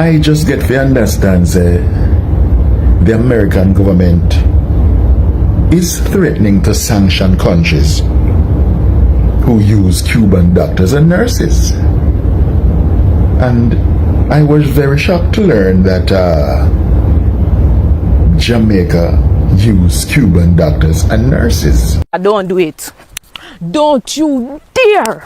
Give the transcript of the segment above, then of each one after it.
I just get to understand the American government is threatening to sanction countries who use Cuban doctors and nurses. And I was very shocked to learn that Jamaica use Cuban doctors and nurses. Don't do it. Don't you dare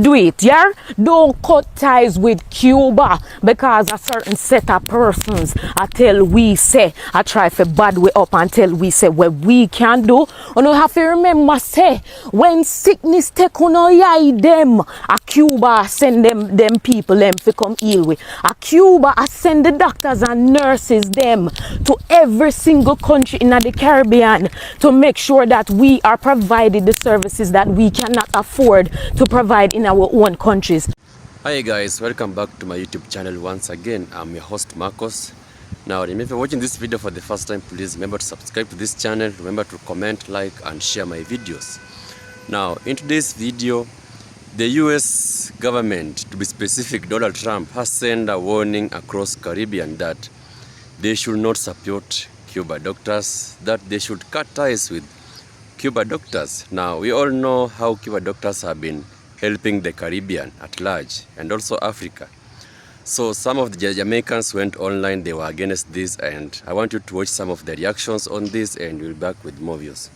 do it, yeah? Don't cut ties with Cuba because a certain set of persons I tell we say, I try for bad way up until we say what we can do. And you have to remember say, when sickness take on them, a Cuba send them people them to come heal with. A Cuba I send the doctors and nurses them to every single country in the Caribbean to make sure that we are provided the services that we cannot afford to provide in our own countries. Hi guys, welcome back to my YouTube channel once again. I'm your host Marcos. Now if you're watching this video for the first time, please remember to subscribe to this channel, remember to comment, like and share my videos. Now in today's video, the US government, to be specific Donald Trump, has sent a warning across Caribbean that they should not support Cuba doctors, that they should cut ties with Cuba doctors. Now we all know how Cuba doctors have been helping the Caribbean at large and also Africa. So some of the Jamaicans went online, they were against this, and I want you to watch some of the reactions on this and we'll be back with more views.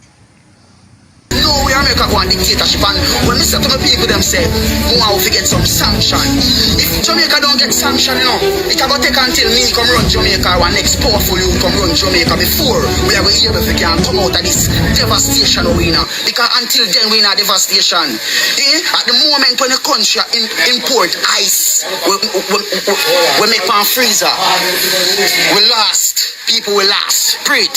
No, we America go on dictatorship, and when we say to the people them say, we want to get some sanction. If Jamaica don't get sanction, you know, it can go take until me come run Jamaica or next powerful you come run Jamaica before we are going to able to come out of this devastation we know. Because until then we know devastation. At the moment when the country import ice, we make pan freezer, we lost. People will last. Pray it.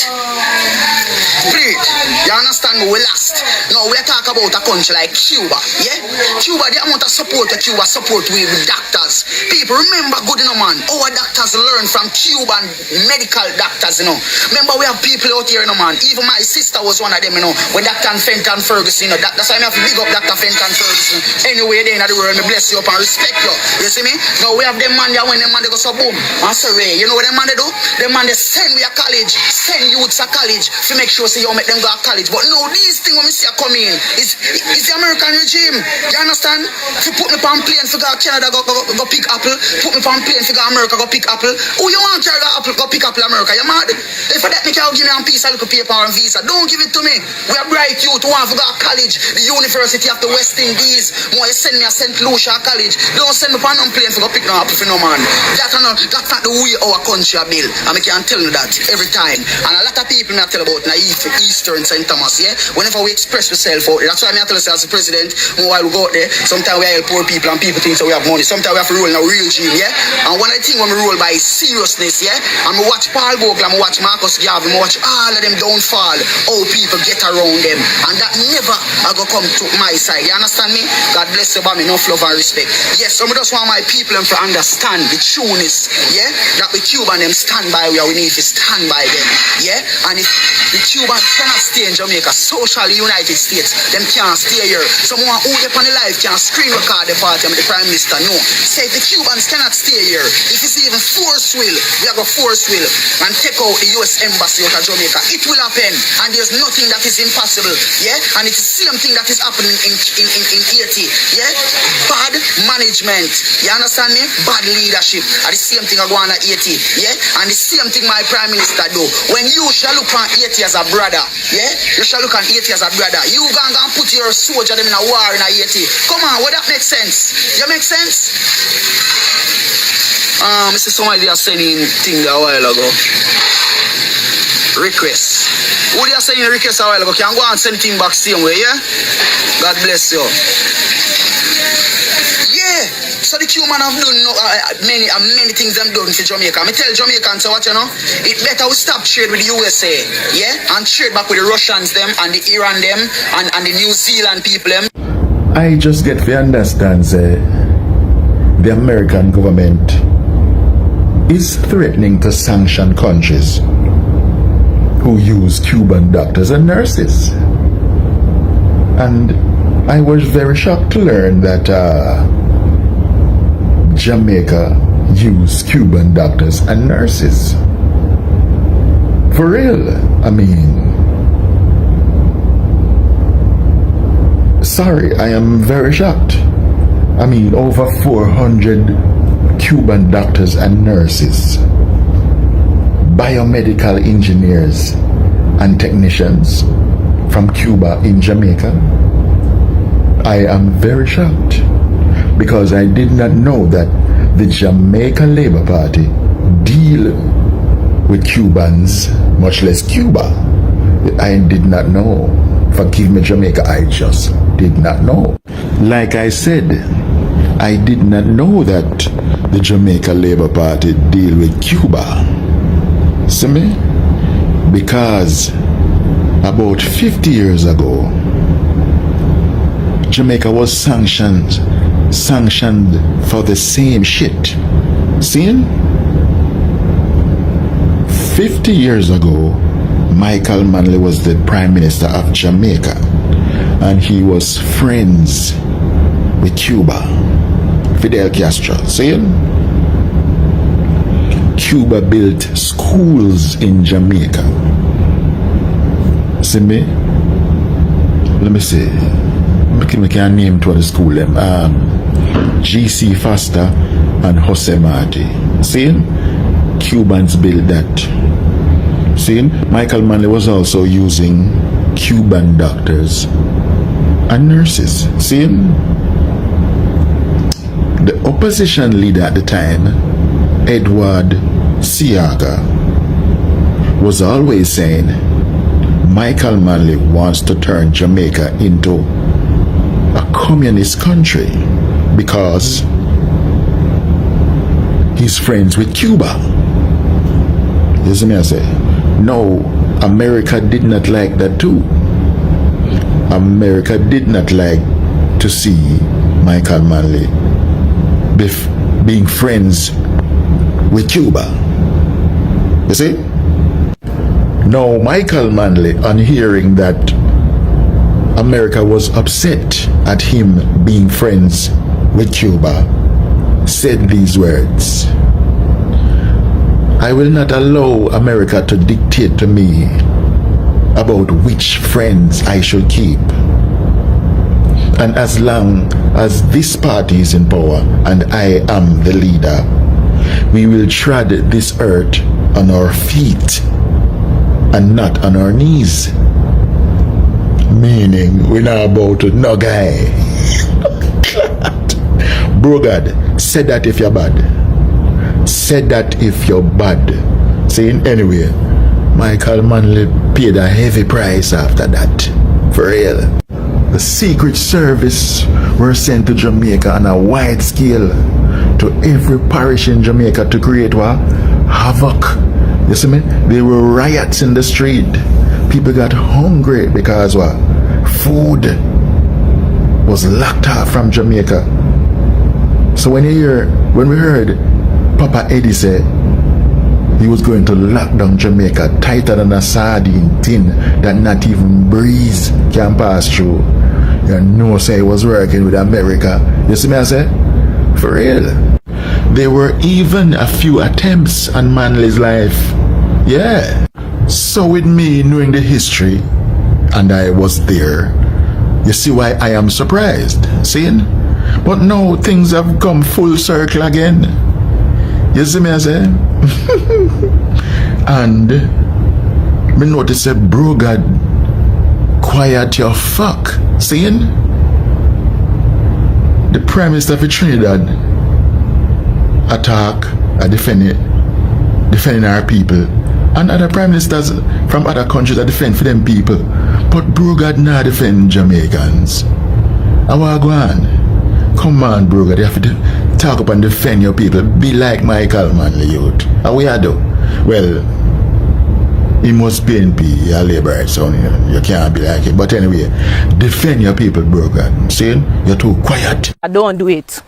Pray it. You understand me? We last. Now we are talking about a country like Cuba. Yeah? Cuba, the amount of support that Cuba support with doctors. People remember good, you know, man. Our doctors learn from Cuban medical doctors, you know. Remember we have people out here, you know, man. Even my sister was one of them, you know. When Dr. Fenton Ferguson, you know. That's why I have to big up Dr. Fenton Ferguson. Anyway, they in the world, me bless you up and respect you. You see me? Now we have them man there when them man they go so boom. And say, you know what them man they do? Them man they send we a college, send youths a college to make sure say you make them go to college. But no, these things when we see a come in is the American regime. You understand? If you put me on plane to go Canada go pick apple, put me on plane to go America go pick apple. Who you want to carry apple go pick apple America? You mad? If for that me can give me a piece of little paper and visa. Don't give it to me. We are bright youth who want to go to college, the University of the West Indies. More you send me a St. Lucia college. Don't send me on plane to go pick no apple for no man. That's not the way our country built. And I can tell you that every time. And a lot of people me tell about Easter and St. Thomas, yeah? Whenever we express ourselves out there, that's why I tell us as the president, while we go out there, sometimes we help poor people and people think that we have money. Sometimes we have to rule in a real gym, yeah? And one of the things when we rule by seriousness, yeah? And we watch Paul Bogle, and we watch Marcus Garvey, we watch all of them downfall, how people get around them. And that never I go come to my side. You understand me? God bless you, me enough love and respect. Yes, so I just want my people to understand the trueness, yeah? That the Cuban them stand by where we need to stand by them, yeah? And if the Cubans cannot stay in Jamaica, social United States, them can't stay here. Someone who they on the life can screen record the party and the Prime Minister, no. Say if the Cubans cannot stay here, if it's even force will, we have a force will and take out the US Embassy out of Jamaica. It will happen, and there's nothing that is impossible, yeah? And it's the same thing that is happening in Haiti, yeah? Bad management, you understand me? Bad leadership, and the same thing I go on at Haiti, yeah? And the same thing my Prime Minister do. When you shall look on Haiti as a brother, yeah? You shall look on Haiti as a brother. You gonna put your soldier them in a war in a Haiti. Come on, would that make sense? You make sense? Mr. Somebody are sending thing a while ago. Request. Who they are sending request a while ago? Can go and send thing back same way, yeah? God bless you. Yeah. So the Cuban have done many things them done for Jamaica. I tell Jamaicans, so what you know, it better we stop trade with the USA, yeah, and trade back with the Russians them and the Iran them and the New Zealand people them. I just get to understand the American government is threatening to sanction countries who use Cuban doctors and nurses. And I was very shocked to learn that Jamaica use Cuban doctors and nurses. For real, I mean, sorry, I am very shocked. I mean, over 400 Cuban doctors and nurses, biomedical engineers and technicians from Cuba in Jamaica. I am very shocked because I did not know that the Jamaica Labour Party deal with Cubans, much less Cuba. I did not know. Forgive me, Jamaica, I just did not know. Like I said, I did not know that the Jamaica Labour Party deal with Cuba. See me? Because about 50 years ago, Jamaica was sanctioned for the same shit. See? 50 years ago, Michael Manley was the Prime Minister of Jamaica, and he was friends with Cuba, Fidel Castro. See? Cuba built schools in Jamaica. See me? Let me see. We can name two of the school them. GC Foster and Jose Marti. See? Cubans built that. See? Michael Manley was also using Cuban doctors and nurses. See? The opposition leader at the time, Edward Siaga, was always saying Michael Manley wants to turn Jamaica into a communist country because he's friends with Cuba. You see me I say? No, America did not like that too. America did not like to see Michael Manley being friends with Cuba. You see? Now Michael Manley, on hearing that America was upset at him being friends with Cuba, said these words: I will not allow America to dictate to me about which friends I should keep. And as long as this party is in power and I am the leader, we will tread this earth on our feet and not on our knees. Meaning, we're not about to no guy. Bro God, said that if you're bad. Said that if you're bad. Saying anyway, Michael Manley paid a heavy price after that. For real. The Secret Service were sent to Jamaica on a wide scale to every parish in Jamaica to create what? Havoc. You see me? There were riots in the street. People got hungry because what? Food was locked off from Jamaica. So when we heard Papa Eddie say he was going to lock down Jamaica tighter than a sardine tin that not even breeze can pass through, you know, say he was working with America. You see me I say? For real. There were even a few attempts on Manley's life. Yeah. So with me knowing the history, and I was there, you see why I am surprised, seeing? But now things have come full circle again. You see me I say? And me notice a bro God quiet your fuck, seeing? The Prime Minister of Trinidad attack defending our people, and other prime ministers from other countries that defend for them people, but bro God not defend Jamaicans. I want to go on. Come on, bro God, you have to talk up and defend your people. Be like Michael Manley, youth. How we are do? Well, he must be NP, a labor, so you can't be like it. But anyway, defend your people, bro God. See? You're too quiet. Don't do it.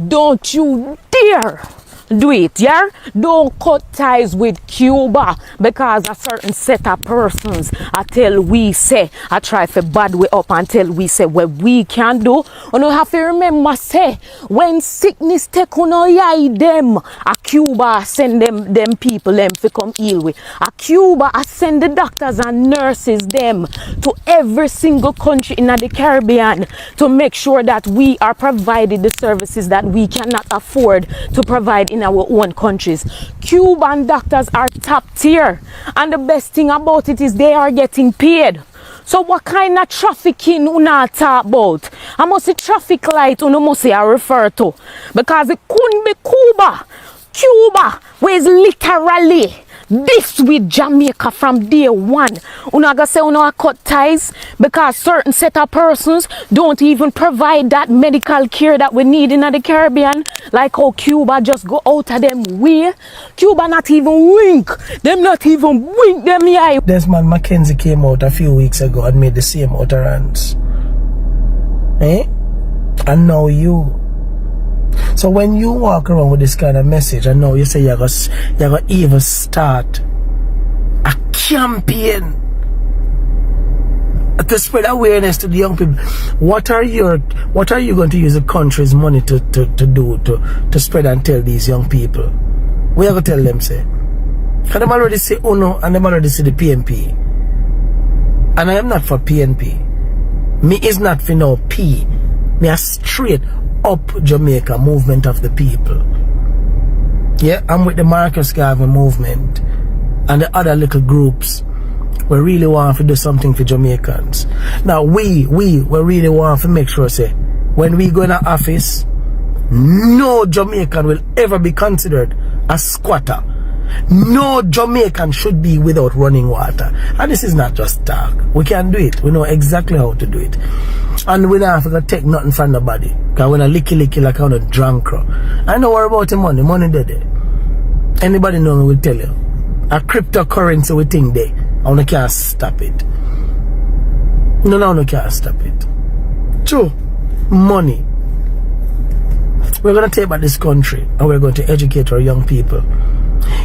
Don't you dare do it, yeah? Don't cut ties with Cuba because a certain set of persons I tell we say, I try to bad way up until we say what we can do. You know, have to remember say, when sickness take on eye them, a Cuba send them people them to come heal with. A Cuba I send the doctors and nurses them to every single country in the Caribbean to make sure that we are provided the services that we cannot afford to provide in our own countries. Cuban doctors are top tier, and the best thing about it is they are getting paid. So what kind of trafficking you not talk about? I must say traffic light you must say I refer to, because it couldn't be Cuba. Cuba was literally this with Jamaica from day one. Una gonna say una cut ties because certain set of persons don't even provide that medical care that we need in the Caribbean. Like how Cuba just go out of them way. Cuba not even wink. Them not even wink them eye. Desmond Mackenzie came out a few weeks ago and made the same utterance. And now you. So when you walk around with this kind of message and now you say you're gonna even start a campaign to spread awareness to the young people, what are you going to use the country's money to do to spread and tell these young people? What are you going to tell them, say? Because them already say UNO and them already say the PNP. And I am not for PNP. Me is not for no P. Me are straight up Jamaica movement of the people. Yeah, I'm with the Marcus Garvey movement and the other little groups. We really want to do something for Jamaicans. Now we really want to make sure, say, when we go in the office, no Jamaican will ever be considered a squatter. No Jamaican should be without running water. And this is not just talk. We can do it. We know exactly how to do it. And we don't have to take nothing from nobody. Because we're not licky like I'm a drunk. I know what about the money. Money there. Anybody know me will tell you. A cryptocurrency we think there. And we can't stop it. No, we can't stop it. True. Money. We're going to take back this country and we're going to educate our young people.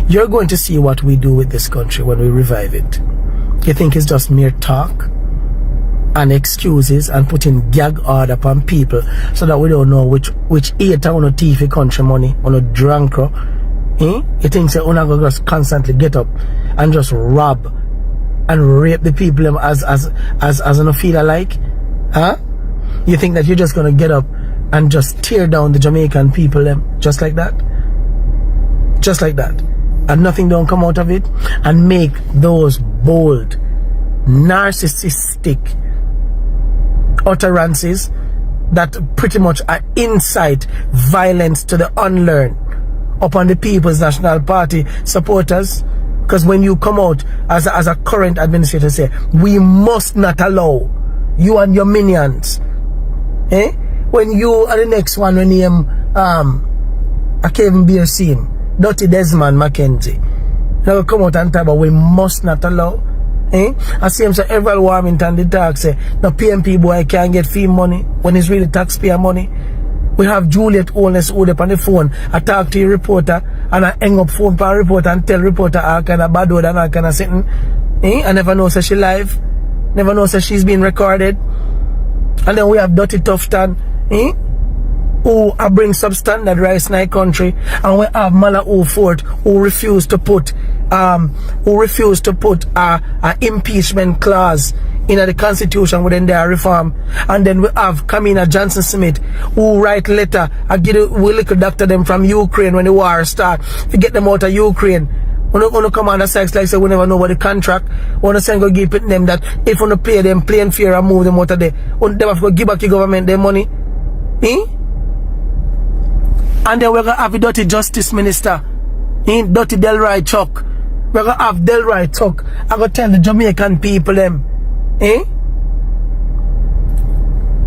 You're going to see what we do with this country when we revive it. You think it's just mere talk and excuses and putting gag order upon people so that we don't know which eater on a thief country money on a drunker? You think you're not going to just constantly get up and just rob and rape the people as an feel alike? Huh? You think that you're just going to get up and just tear down the Jamaican people just like that? Just like that. And nothing don't come out of it, and make those bold, narcissistic utterances that pretty much are incite violence to the unlearned upon the People's National Party supporters. Because when you come out as a current administrator, say, we must not allow you and your minions. When you are the next one, when you I can't even be seen. Dirty Desmond Mackenzie. Now come out and talk about we must not allow. I see him say Everett Warmington the talk say the PMP boy can't get fee money when it's really taxpayer money. We have Juliet Holness hold up on the phone. I talk to your reporter and I hang up phone for a reporter and tell reporter all kind of bad word and all kind of sitting. I never know say she live. Never know say she's being recorded. And then we have Dirty Tufton. Who bring substandard rice in our country, and we have Mala Fort who refuse to put a impeachment clause in the constitution within their reform. And then we have Kamina Johnson Smith who write letter and we little doctor them from Ukraine when the war start to get them out of Ukraine. When come on the sex like say we never know what the contract. When the send go give it them that if we don't pay them plain fear and move them out of there, when they have to give back the government their money. And then we're going to have a dirty justice minister, Dirty Delroy Chuck. We're going to have Delroy Chuck. I'm going to tell the Jamaican people them. And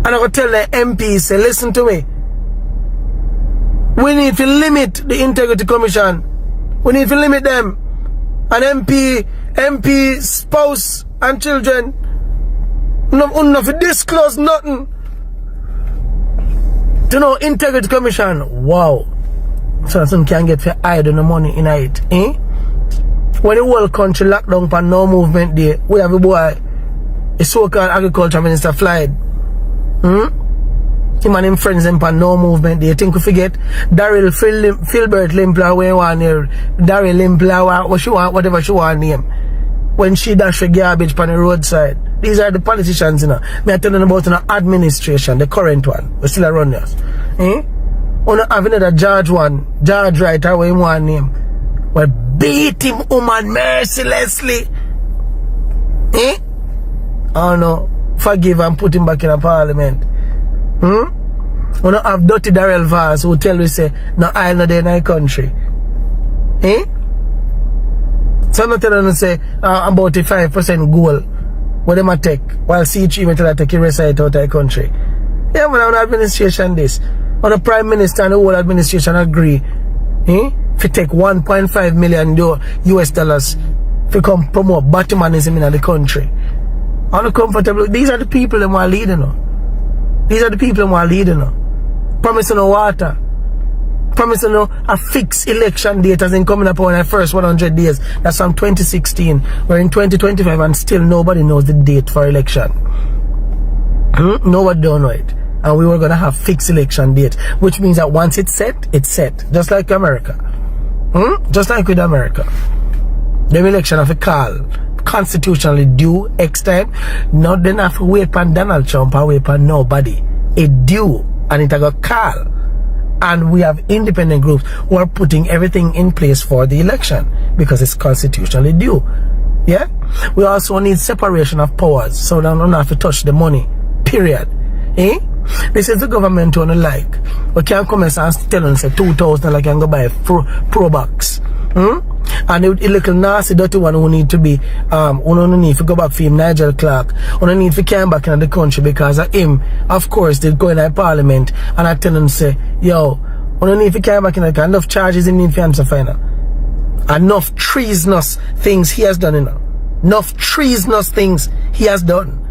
I'm going to tell the MPs, say, listen to me. We need to limit the Integrity Commission. We need to limit them. And MP, spouse and children. Not to disclose nothing. To know Integrity Commission, wow. So that some can get for hide on the money in it. When the whole country locked down for no movement day, we have a boy, a so-called agriculture minister flied. Him and him friends them for no movement day. You think we forget Daryl Filbert Limpla where you want here. Daryl Limpla what she want, whatever she want name. When she dash for garbage on the roadside. These are the politicians, you know. Me I telling about an administration, the current one. We still around us. We not have another George right away in one name. We beat him woman mercilessly. Oh no. Forgive and put him back in a parliament. We not have dirty Darrell Vaz who tell we say no I no there in our country. So I'm not telling them say about the 5% goal what them a take while CH even tell take the rest of it out of the country. Yeah, man, our administration this. When the Prime Minister and the whole administration agree if you take $1.5 million US dollars to come promote Batmanism in the country. Uncomfortable. These are the people that want leading now. These are the people who are leading now. Promising no water. Promising no a fixed election date as in coming up on the first 100 days. That's from 2016. We're in 2025 and still nobody knows the date for election. Nobody don't know it. And we were going to have fixed election date. Which means that once it's set, it's set. Just like America. Just like with America. The election of a call. Constitutionally due X time. Not then have to wait for Donald Trump or wait for nobody. It due and it got call. And we have independent groups who are putting everything in place for the election because it's constitutionally due. Yeah? We also need separation of powers so they don't have to touch the money. Period. This is the government on the like. We can't come and tell them say 2,000 like I can go buy a pro box. And the little nasty dirty one who need to be who don't need to go back for him Nigel Clark, who don't need to come back in the country because of him, of course they go in the parliament and I tell them say, yo, who don't need to come back in the country, enough charges in need for him to find out. Enough treasonous things he has done, you know. Enough treasonous things he has done.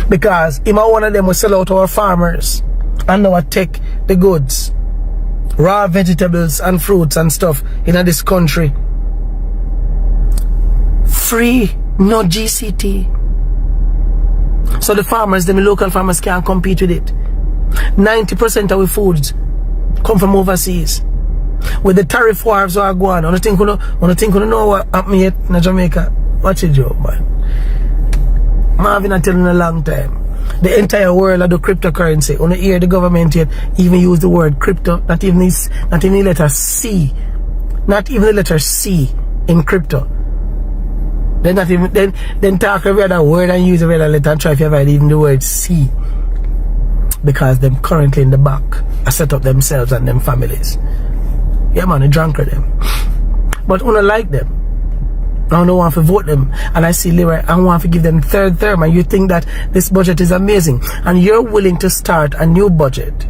Because him one of them will sell out our farmers and now take the goods. Raw vegetables and fruits and stuff in this country. Free, no GCT. So the farmers, the local farmers can't compete with it. 90% of our foods come from overseas. With the tariff wars that are going on, I think you know what happened yet in Jamaica. Watch it, Joe, man. Marvin I telling a long time. The entire world of the cryptocurrency. On the hear the government yet even use the word crypto, not even the letter C. Not even the letter C in crypto. Then not even then talk every other word and use every other letter and try to avoid even the word C. Because them currently in the back are set up themselves and them families. Yeah man, they drunk them. But I don't like them. I don't want to vote them, and I see Leroy, I want to give them third term, and you think that this budget is amazing, and you're willing to start a new budget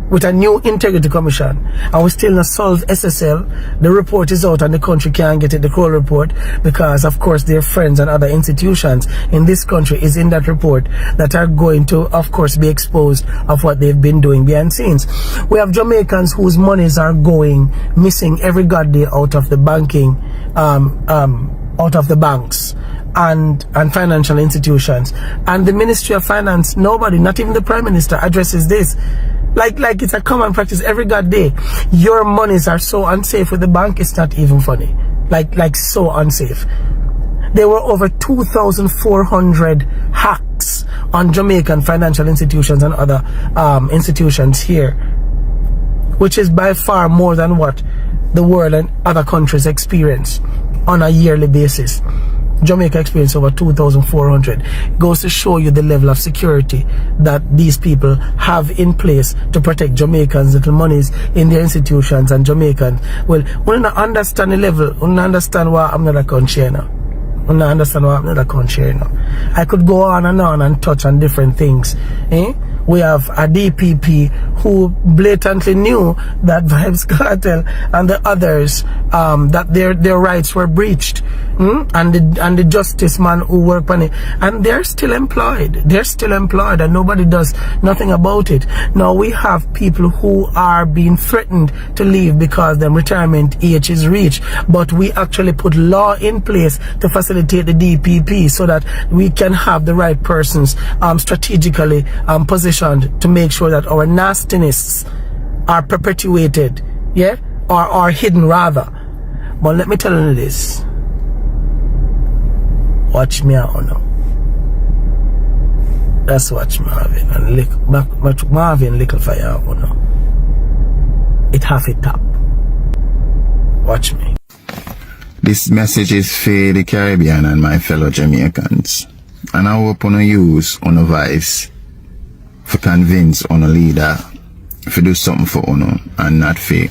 with a new integrity commission, and we still not solve SSL. The report is out and the country can't get it, the Kroll report, because of course their friends and other institutions in this country is in that report that are going to of course be exposed of what they've been doing behind scenes. We have Jamaicans whose monies are going missing every goddamn out of the banking out of the banks and financial institutions, and the Ministry of Finance, nobody, not even the Prime Minister, addresses this. Like it's a common practice every god day. Your monies are so unsafe with the bank, it's not even funny. Like so unsafe. There were over 2,400 hacks on Jamaican financial institutions and other institutions here, which is by far more than what the world and other countries experience on a yearly basis. Jamaica experienced over 2,400. Goes to show you the level of security that these people have in place to protect Jamaicans' little monies in their institutions and Jamaicans. Well, we don't understand the level. We don't understand why I'm not a country now. We don't understand why I'm not a country now. I could go on and touch on different things. We have a DPP who blatantly knew that Vybz Kartel and the others, that their rights were breached. And the justice man who worked on it, and they're still employed, and nobody does nothing about it. Now we have people who are being threatened to leave because their retirement age is reached, but we actually put law in place to facilitate the DPP so that we can have the right persons strategically positioned to make sure that our nastiness are perpetuated, yeah, or are hidden rather. But let me tell you this. Watch me out now. That's watch Marvin and Marvin little fire out now. It half it up. Watch me. This message is for the Caribbean and my fellow Jamaicans. And I hope you use on a voice to convince on a leader to do something for you and not for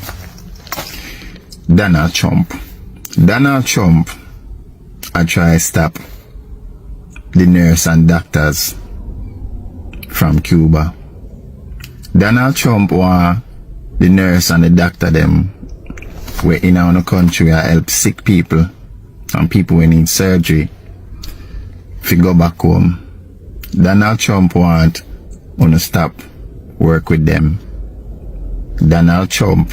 Donald Trump. Donald Trump I try to stop the nurse and doctors from Cuba. Donald Trump want the nurse and the doctor them were in our country and help sick people and people who need surgery to go back home. Donald Trump want to stop work with them. Donald Trump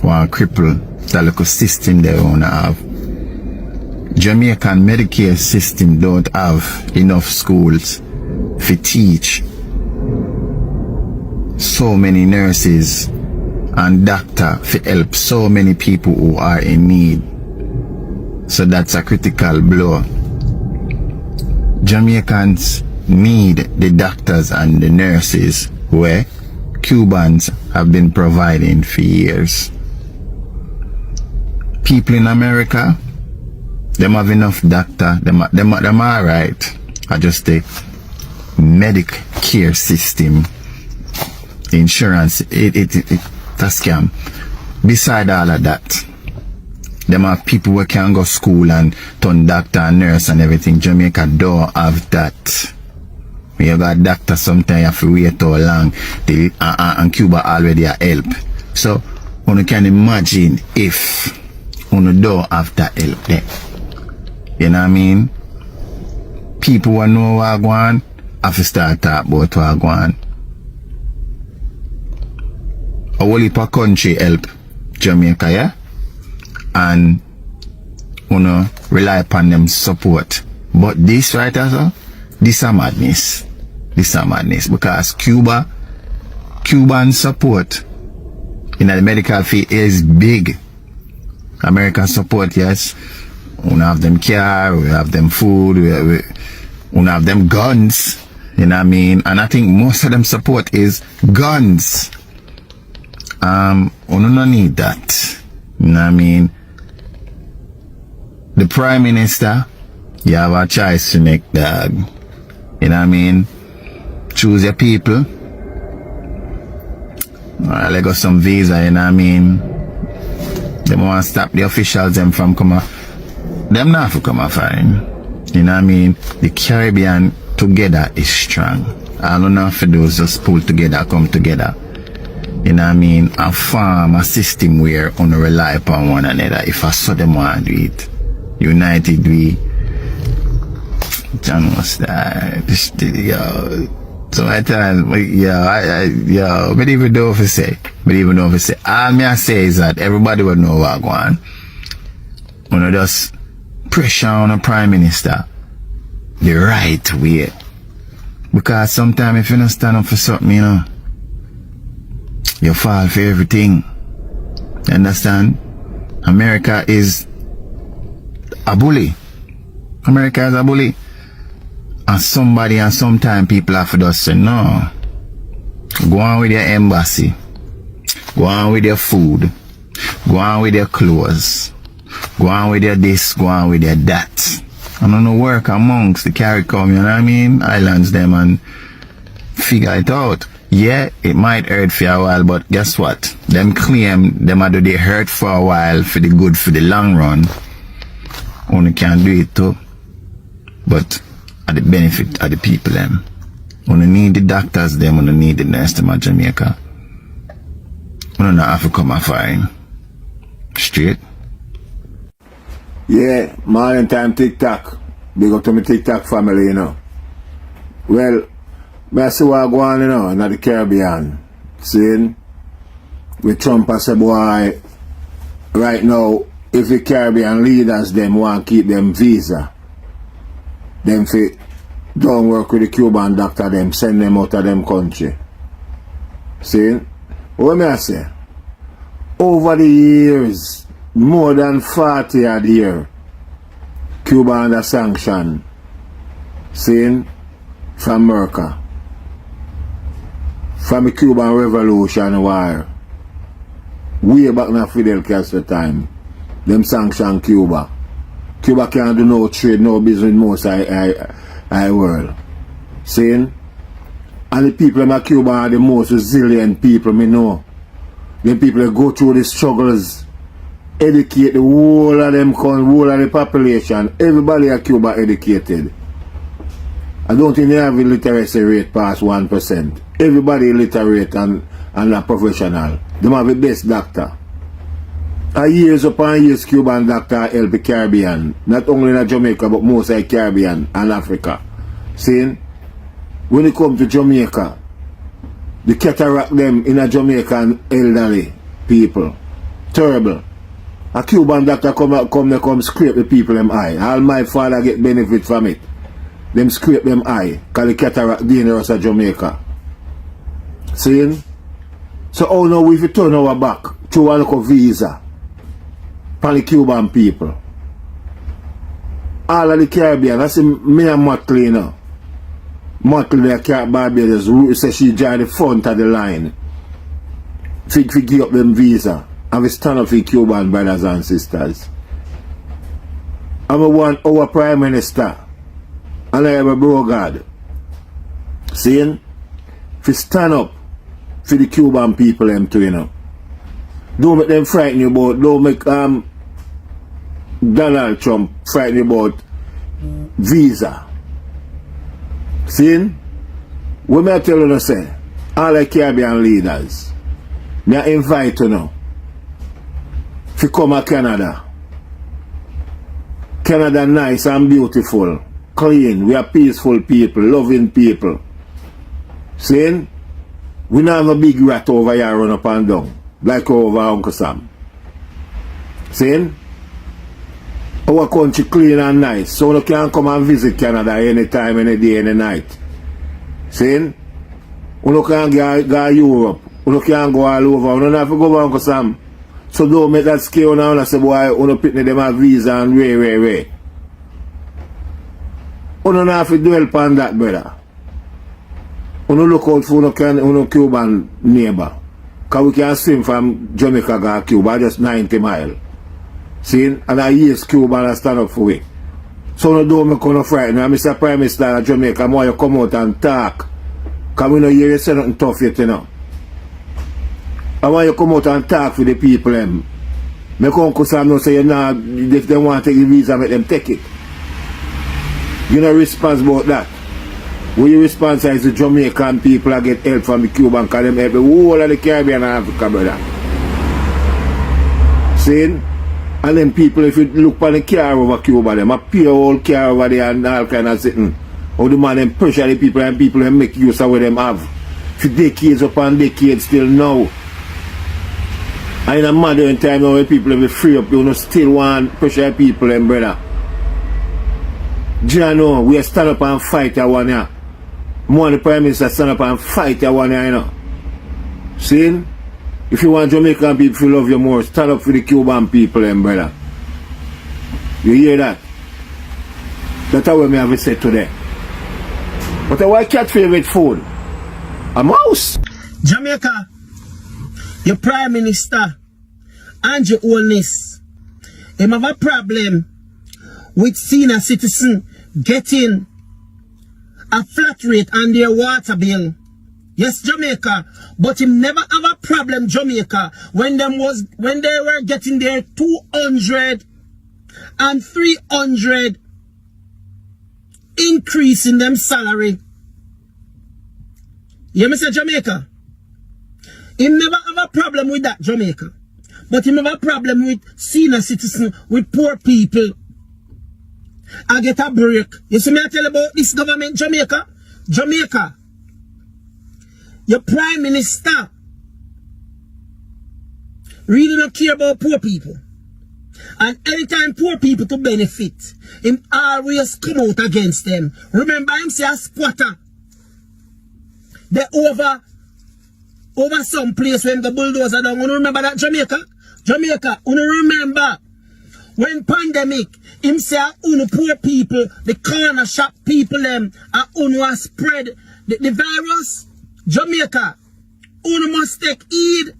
want cripple the local system they want to have. Jamaican Medicare system don't have enough schools to teach so many nurses and doctors to help so many people who are in need. So that's a critical blow. Jamaicans need the doctors and the nurses where Cubans have been providing for years. People in America, them have enough doctor, them alright. I just the Medicare system, insurance, it's a scam. Beside all of that, them have people who can go school and turn doctor and nurse and everything. Jamaica don't have that. When you got doctor, sometimes you have to wait too long. And Cuba already a help. So, you can imagine if you don't have that help there. You know what I mean? People who know what I want have to start talk about what I want. A whole heap of country help Jamaica, yeah? And rely upon them support. But this right also, this a madness. This a madness because Cuban support in the medical field is big. American support, yes. We have them car, we have them food, we have them guns, you know what I mean? And I think most of them support is guns. We don't need that, you know what I mean? The Prime Minister, you have a choice to make, dog. You know what I mean? Choose your people. Let go some visa, you know what I mean? They want to stop the officials them from coming. Them not to come fine. You know what I mean? The Caribbean together is strong. I don't know if those just pull together, come together. You know what I mean? And form a system where we rely upon one another. If I saw them want to do it, united we John was that yo. So I tell yo, but even though if I say, all me I say is that everybody will know what go on. When just pressure on a Prime Minister the right way. Because sometimes if you don't stand up for something, you know, you fall for everything. You understand? America is a bully. America is a bully. And somebody and sometime people have to just say, no. Go on with your embassy. Go on with your food. Go on with your clothes. Go on with your this, go on with your that. I don't know, work amongst the CARICOM, you know what I mean? Islands them and figure it out. Yeah, it might hurt for a while, but guess what? Them claim them do they hurt for a while for the good for the long run. Only can do it too. But at the benefit of the people them. When you need the doctors, them when you need the nurse them at Jamaica. You don't have to come and find. Straight. Yeah, morning time TikTok. Big up to my TikTok family, you know. Well, I see what go on, you know, in the Caribbean. Seeing? With Trump as a boy, right now, if the Caribbean leaders them want to keep them visa, them fi don't work with the Cuban doctor, them send them out of them country. See? What may I say? Over the years, more than 40 odd years, Cuba under sanction. See? From America. From the Cuban Revolution war. Way back now Fidel Castro time. Them sanction Cuba. Cuba can't do no trade, no business most I world. Saying? And the people in Cuba are the most resilient people me know. Them people that go through the struggles, educate the whole of them, whole of the population. Everybody in Cuba educated. I don't think they have a literacy rate past 1%. Everybody illiterate and a professional. They have the best doctor. Years upon years, Cuban doctor help the Caribbean. Not only in Jamaica, but most of the Caribbean and Africa. See? When it comes to Jamaica, the cataract them in a Jamaican elderly people. Terrible. A Cuban doctor come scrape the people them eye. All my father get benefit from it. Them scrape them eye. Cause the cataract dangerous at Jamaica. See? So how now we turn our back to a local visa for the Cuban people? All of the Caribbean, I see me and Motley, you know. Motley, the Barbados, say she joined the front of the line. To give up them visa. And we stand up for Cuban brothers and sisters. And we want our Prime Minister and I have a bro God. Saying, if you stand up for the Cuban people them too, you know. Don't make them frighten you about, don't make Donald Trump frighten you about visa. See? What may I tell you to say? All the Caribbean leaders, may I invite you now to come to Canada. Canada nice and beautiful, clean, we are peaceful people, loving people. See? We don't have a big rat over here run up and down, like over Uncle Sam. See? Our country clean and nice, so you can come and visit Canada anytime, any day, any night. See? You can go Europe, you can go all over, you don't have to go over Uncle Sam. So don't make that scare now and say, boy, you don't pick them a visa and way. You don't have to dwell upon that, brother. You don't look out for your Cuban neighbor. Because we can swim from Jamaica to Cuba, just 90 miles. See? And I use Cuba and I stand up for it. So you don't make no frighten. And Mr. Prime Minister of Jamaica, I want you come out and talk. Because we don't hear you say nothing tough yet, you know. I want you come out and talk for the people. My Uncle Sam no say, you know, if they want to take the visa, make them take it. You're not responsible about that. What you responsible is the Jamaican people that get help from the Cuban, because them help the whole of the Caribbean and Africa, brother. See? And them people, if you look on the car over Cuba, them a pure old car over there and all kind of sitting. How the man them pressure the people and people them make use of what them have. For decades upon decades still now. And in a modern time now when people be free up, you know, still want pressure people them, brother. Jano, we stand up and fight that one here. More the Prime Minister stand up and fight that one here, you know. See? If you want Jamaican people to love you more, stand up for the Cuban people them, brother. You hear that? That's what I have to say today. But what's your favorite food? A mouse. Jamaica, your Prime Minister and your oldness, they have a problem with senior citizen getting a flat rate on their water bill. Yes, Jamaica, but him never have a problem, Jamaica, when they were getting their 200 and 300 increase in them salary. You me say Jamaica? He never have a problem with that, Jamaica. But he never have a problem with senior citizens, with poor people. I get a break. You see me I tell you about this government, Jamaica? Jamaica. Your Prime Minister really don't care about poor people. And anytime poor people to benefit, him always come out against them. Remember him say a squatter. They over some place when the bulldozer down. You remember that Jamaica? Jamaica, you remember when pandemic, him say unu poor people, the corner shop people them, unu spread the virus. Jamaica, unu must take heed.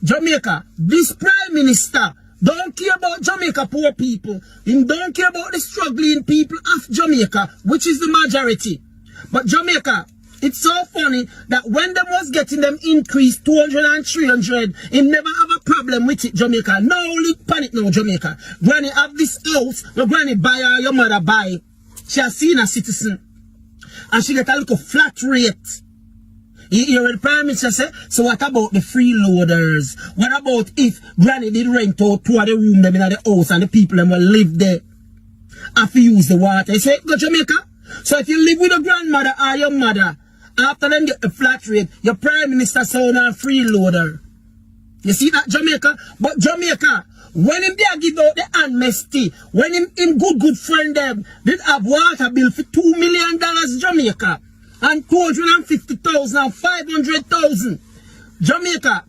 Jamaica, this Prime Minister don't care about Jamaica poor people. He don't care about the struggling people of Jamaica, which is the majority. But Jamaica, it's so funny that when them was getting them increased 200 and 300, he never have a problem with it, Jamaica. No only panic now, Jamaica. Granny have this house, your granny buy her, your mother buy. She has seen a citizen. And she get a little flat rate. You hear the Prime Minister say, so what about the freeloaders? What about if granny did rent out 2 of the room them in the house and the people them will live there? Have to use the water. He say, go Jamaica. So if you live with your grandmother or your mother, after them get the flat rate, your Prime Minister sound a freeloader. You see that, Jamaica? But Jamaica, when him there give out the amnesty, when him good friend them did have water bill for $2 million, Jamaica, and 250,000 and 500,000, Jamaica,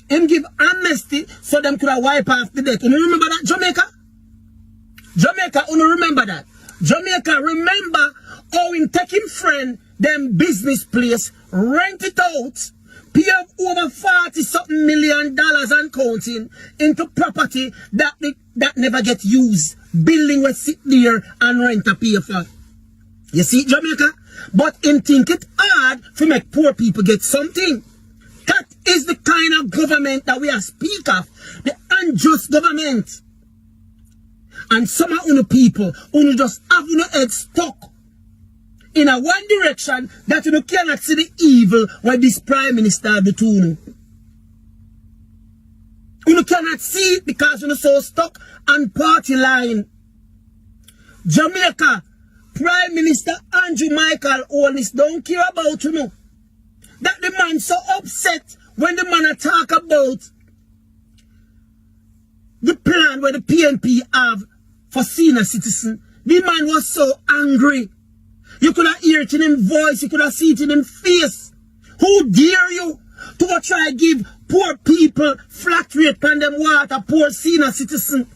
him give amnesty so them could have wipe off the debt. You remember that, Jamaica? Jamaica, you remember that? Jamaica, remember how him take him friend them business place, rent it out, pay up over $40-something million and counting into property that never get used. Building will sit there and rent a pay for. You see, Jamaica? But him think it hard to make poor people get something. That is the kind of government that we are speak of. The unjust government. And some of you people, who just have your head stuck in a one direction that you cannot see the evil what this Prime Minister do to you. You cannot see it because you're so stuck on party line. Jamaica, Prime Minister Andrew Michael Holness don't care about you know. That the man so upset when the man talk about the plan where the PNP have for senior citizen. The man was so angry. You could have heard it in his voice, you could have seen it in his face. Who dare you to go try give poor people flat rate on them water, poor senior citizen?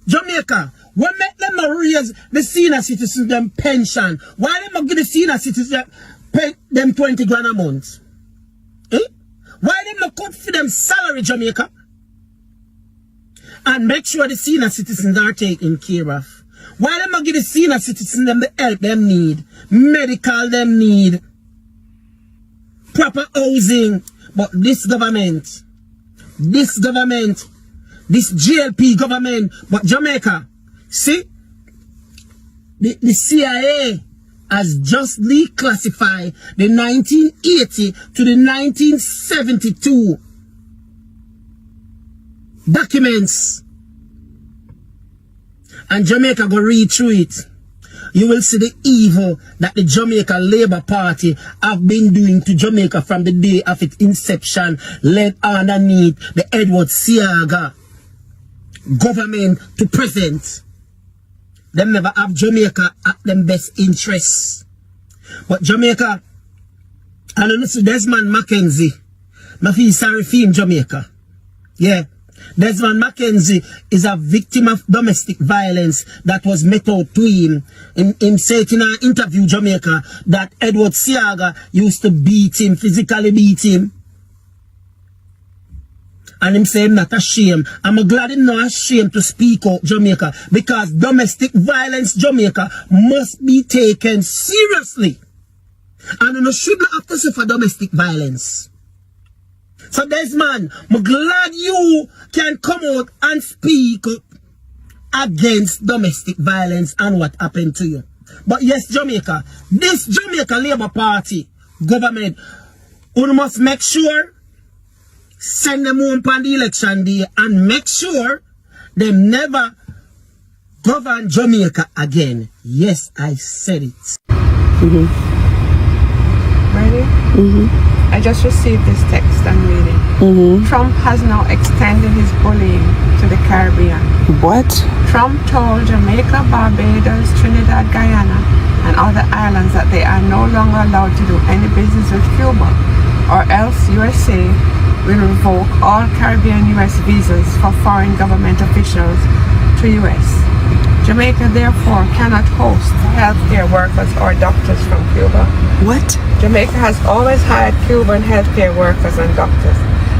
Jamaica, when make them raise the senior citizen them pension? Why them not give the senior citizen pay them 20 grand a month? Eh? Why them not cut for them salary, Jamaica? And make sure the senior citizens are taken care of. Why them not give the senior citizens them the help them need, medical them need, proper housing? But this government, this GLP government, but Jamaica, see, the CIA has just declassified the 1980 to the 1972 documents. And Jamaica go read through it. You will see the evil that the Jamaica Labour Party have been doing to Jamaica from the day of its inception, led underneath the Edward Seaga government to present. Them never have Jamaica at them best interests. But Jamaica, I don't know, Desmond Mackenzie, I feel sorry for him, Jamaica. Yeah. Desmond Mackenzie is a victim of domestic violence that was met out to him. Him said in an interview, Jamaica, that Edward Seaga used to beat him, physically beat him. And him say him not ashamed. I'm glad him not ashamed to speak out, Jamaica, because domestic violence, Jamaica, must be taken seriously. And you should not have to suffer domestic violence. So Desmond, I'm glad you can come out and speak up against domestic violence and what happened to you. But yes, Jamaica, this Jamaica Labour Party government, You must make sure send them home on the election day and make sure them never govern Jamaica again. Yes, I said it. Ready? I just received this text I'm reading. Trump has now extended his bullying to the Caribbean. What? Trump told Jamaica, Barbados, Trinidad, Guyana, and other islands that they are no longer allowed to do any business with Cuba, or else USA will revoke all Caribbean US visas for foreign government officials to US. Jamaica therefore cannot host healthcare workers or doctors from Cuba. What? Jamaica has always hired Cuban healthcare workers and doctors,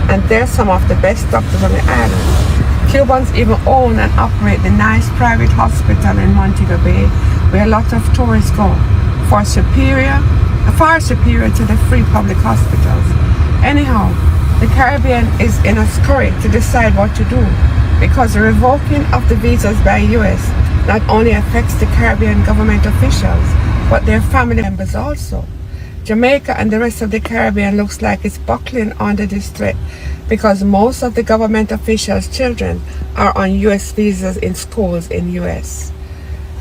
and they're some of the best doctors on the island. Cubans even own and operate the nice private hospital in Montego Bay, where a lot of tourists go, far superior to the free public hospitals. Anyhow, the Caribbean is in a scurry to decide what to do, because the revoking of the visas by US not only affects the Caribbean government officials, but their family members also. Jamaica and the rest of the Caribbean looks like it's buckling under this threat, because most of the government officials' children are on US visas in schools in US.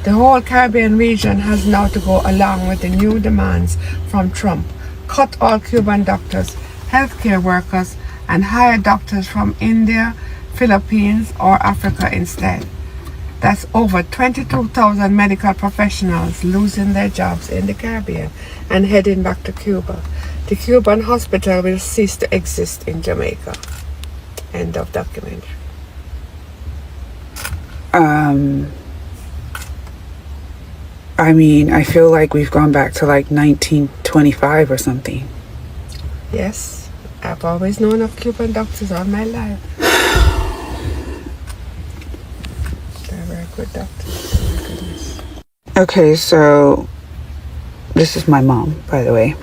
The whole Caribbean region has now to go along with the new demands from Trump. Cut all Cuban doctors, healthcare workers, and hire doctors from India, Philippines, or Africa instead. That's over 22,000 medical professionals losing their jobs in the Caribbean and heading back to Cuba. The Cuban hospital will cease to exist in Jamaica. End of documentary. I mean, I feel like we've gone back to like 1925 or something. Yes, I've always known of Cuban doctors all my life. They're very good doctors. Oh my goodness. Okay, so this is my mom, by the way.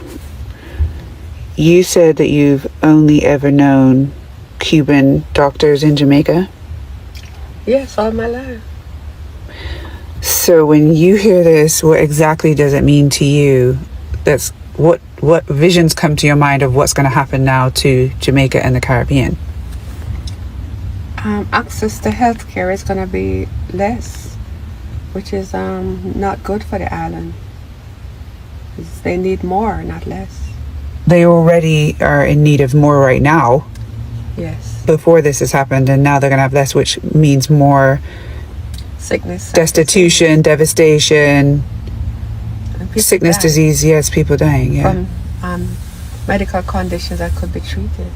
You said that you've only ever known Cuban doctors in Jamaica? Yes, all my life. So when you hear this, what exactly does it mean to you? That's what visions come to your mind of what's going to happen now to Jamaica and the Caribbean? Access to healthcare is going to be less, which is not good for the island. They need more, not less. They already are in need of more right now. Yes. Before this has happened, and now they're going to have less, which means more sickness, destitution, devastation, sickness, dying. disease. Yes, people dying. Yeah. From medical conditions that could be treated.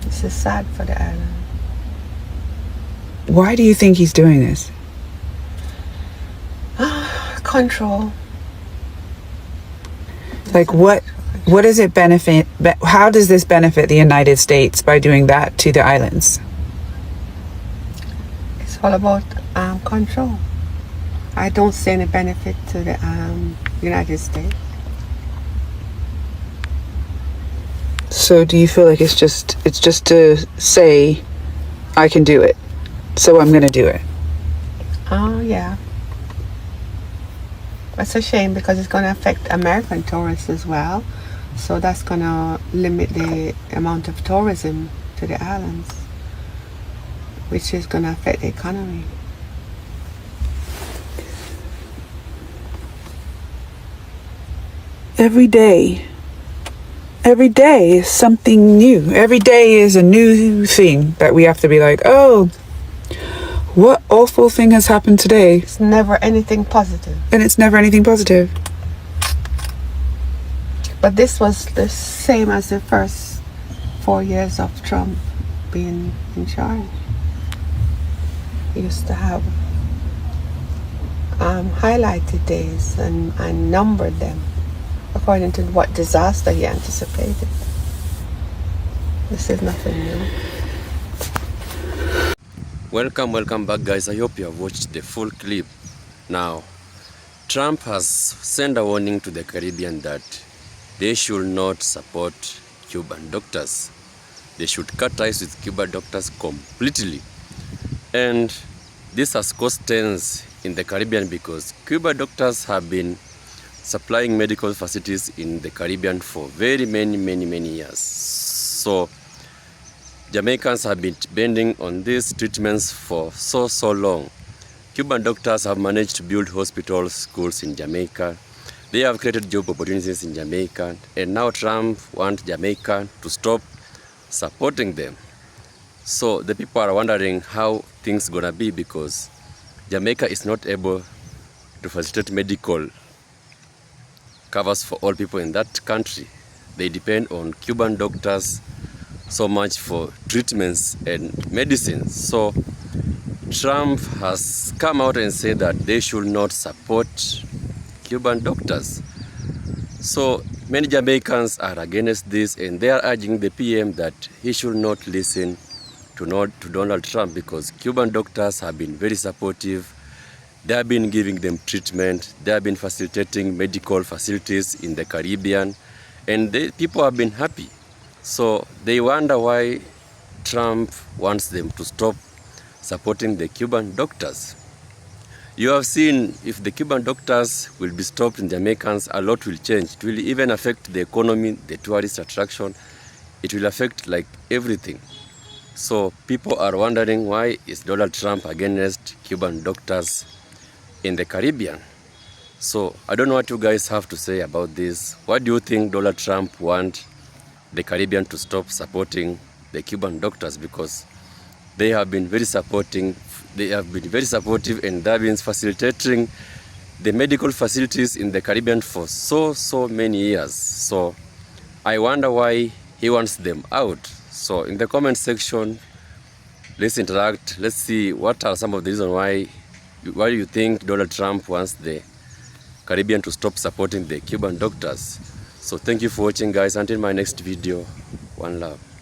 This is sad for the island. Why do you think he's doing this? Control. Like what does it benefit? How does this benefit the United States by doing that to the islands? It's all about control. I don't see any benefit to the United States. So do you feel like it's just to say, I can do it, so I'm gonna do it? Oh yeah. It's a shame because it's going to affect American tourists as well. So that's going to limit the amount of tourism to the islands, which is going to affect the economy. Every day is something new. Every day is a new thing that we have to be like, oh, what awful thing has happened today? It's never anything positive. And it's never anything positive. But this was the same as the first 4 years of Trump being in charge. He used to have highlighted days and numbered them according to what disaster he anticipated. This is nothing new. Welcome back, guys. I hope you have watched the full clip. Now, Trump has sent a warning to the Caribbean that they should not support Cuban doctors. They should cut ties with Cuban doctors completely. And this has caused tensions in the Caribbean because Cuban doctors have been supplying medical facilities in the Caribbean for very many years. So Jamaicans have been depending on these treatments for so long. Cuban doctors have managed to build hospitals, schools in Jamaica. They have created job opportunities in Jamaica, and now Trump wants Jamaica to stop supporting them. So the people are wondering how things gonna be, because Jamaica is not able to facilitate medical covers for all people in that country. They depend on Cuban doctors so much for treatments and medicines. So Trump has come out and said that they should not support Cuban doctors. So many Jamaicans are against this, and they are urging the PM that he should not listen to Donald Trump, because Cuban doctors have been very supportive. They have been giving them treatment. They have been facilitating medical facilities in the Caribbean, and people have been happy. So they wonder why Trump wants them to stop supporting the Cuban doctors. You have seen, if the Cuban doctors will be stopped in Jamaicans, a lot will change. It will even affect the economy, the tourist attraction. It will affect like everything. So people are wondering, why is Donald Trump against Cuban doctors in the Caribbean? So I don't know what you guys have to say about this. What do you think Donald Trump wants the Caribbean to stop supporting the Cuban doctors? Because they have been very supportive, and they have been facilitating the medical facilities in the Caribbean for so many years. So I wonder why he wants them out. So in the comment section, let's interact. Let's see what are some of the reasons why you think Donald Trump wants the Caribbean to stop supporting the Cuban doctors. So thank you for watching, guys. Until my next video, one love.